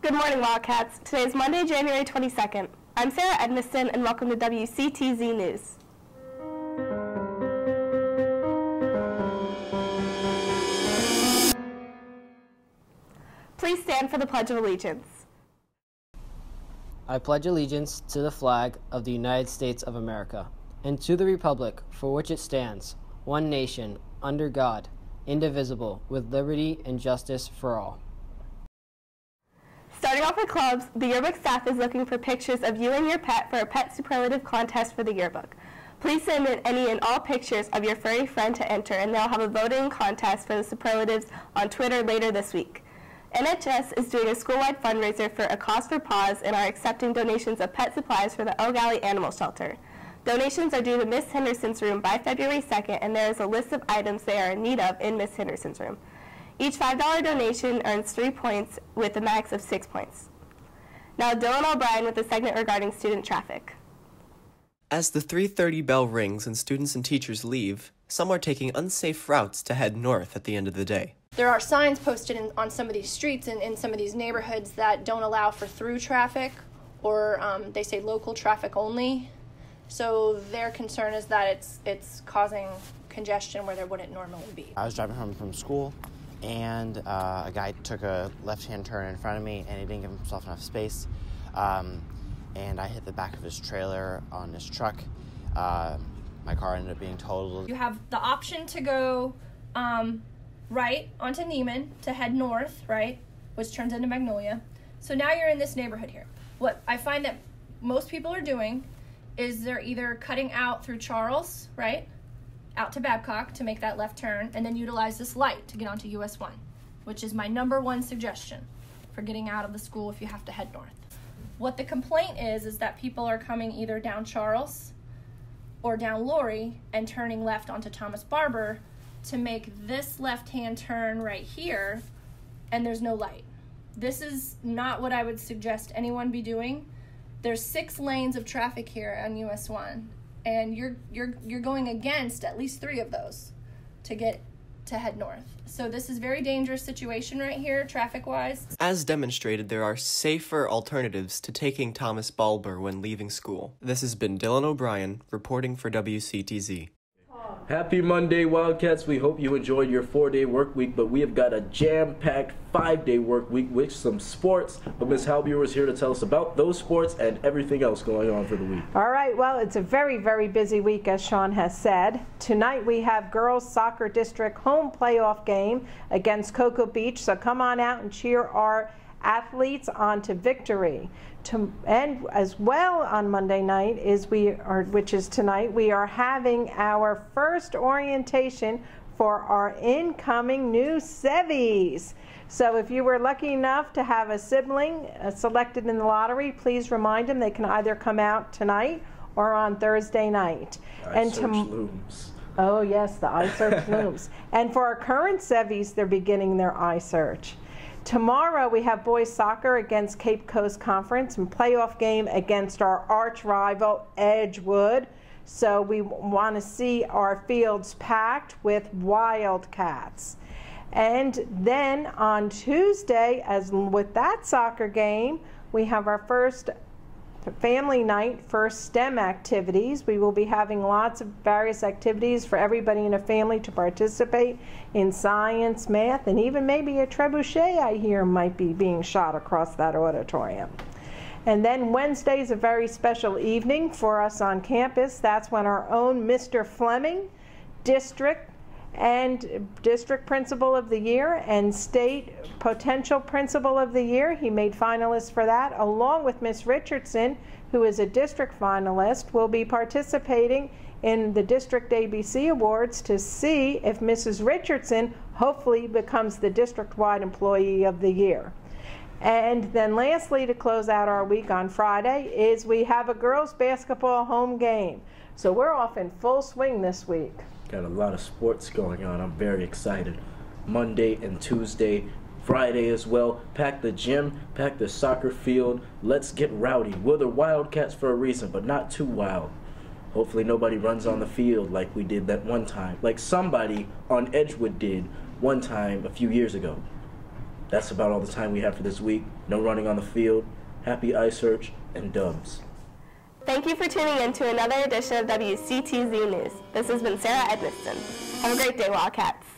Good morning, Wildcats. Today is Monday, January 22nd. I'm Sarah Edmiston, and welcome to WCTZ News. Please stand for the Pledge of Allegiance. I pledge allegiance to the flag of the United States of America and to the republic for which it stands, one nation, under God, indivisible, with liberty and justice for all. Starting off with clubs, the yearbook staff is looking for pictures of you and your pet for a pet superlative contest for the yearbook. Please send in any and all pictures of your furry friend to enter, and they'll have a voting contest for the superlatives on Twitter later this week. NHS is doing a school-wide fundraiser for A Cause for Paws and are accepting donations of pet supplies for the O'Galley Animal Shelter. Donations are due to Miss Henderson's room by February 2nd, and there is a list of items they are in need of in Miss Henderson's room. Each $5 donation earns 3 points with a max of 6 points. Now Dylan O'Brien with a segment regarding student traffic. As the 3:30 bell rings and students and teachers leave, some are taking unsafe routes to head north at the end of the day. There are signs posted on some of these streets and in some of these neighborhoods that don't allow for through traffic, or they say local traffic only. So their concern is that it's causing congestion where there wouldn't normally be. I was driving home from school, and a guy took a left-hand turn in front of me, and he didn't give himself enough space, and I hit the back of his trailer on his truck. My car ended up being totaled. You have the option to go right onto Neiman to head north, right, which turns into Magnolia. So now you're in this neighborhood here. What I find that most people are doing is they're either cutting out through Charles, right, out to Babcock to make that left turn, and then utilize this light to get onto US 1, which is my #1 suggestion for getting out of the school if you have to head north. What the complaint is that people are coming either down Charles or down Laurie and turning left onto Thomas Barber to make this left-hand turn right here, and there's no light. This is not what I would suggest anyone be doing. There's 6 lanes of traffic here on US 1. And you're going against at least 3 of those to head north. So this is a very dangerous situation right here, traffic-wise. As demonstrated, there are safer alternatives to taking Thomas Balber when leaving school. This has been Dylan O'Brien, reporting for WCTZ. Happy Monday, Wildcats. We hope you enjoyed your 4-day work week, but we have got a jam-packed 5-day work week with some sports. But Ms. Halbuer is here to tell us about those sports and everything else going on for the week. All right, well, it's a very, very busy week, as Sean has said. Tonight we have girls soccer district home playoff game against Cocoa Beach, so come on out and cheer our athletes on to victory. And as well on Monday night which is tonight, we are having our first orientation for our incoming new Sevies. So if you were lucky enough to have a sibling selected in the lottery, please remind them they can either come out tonight or on Thursday night. Looms. Oh yes, the iSearch looms. And for our current Sevies, they're beginning their iSearch. Tomorrow we have boys soccer against Cape Coast Conference and playoff game against our arch rival Edgewood. So we want to see our fields packed with Wildcats. And then on Tuesday, as with that soccer game, we have our first family night for STEM activities. We will be having lots of various activities for everybody in a family to participate in science, math, and even maybe a trebuchet I hear might be being shot across that auditorium. And then Wednesday is a very special evening for us on campus. That's when our own Mr. Fleming, district principal of the year and state potential principal of the year, he made finalists for that, along with Miss Richardson, who is a district finalist, will be participating in the district ABC awards to see if Mrs. Richardson hopefully becomes the district-wide employee of the year. And then lastly, to close out our week on Friday, is we have a girls basketball home game. So we're off in full swing this week. Got a lot of sports going on. I'm very excited. Monday and Tuesday, Friday as well. Pack the gym, pack the soccer field. Let's get rowdy. We're the Wildcats for a reason, but not too wild. Hopefully nobody runs on the field like we did that one time. Like somebody on Edgewood did one time a few years ago. That's about all the time we have for this week. No running on the field. Happy ice search and dubs. Thank you for tuning in to another edition of WCTZ News. This has been Sarah Edmiston. Have a great day, Wildcats.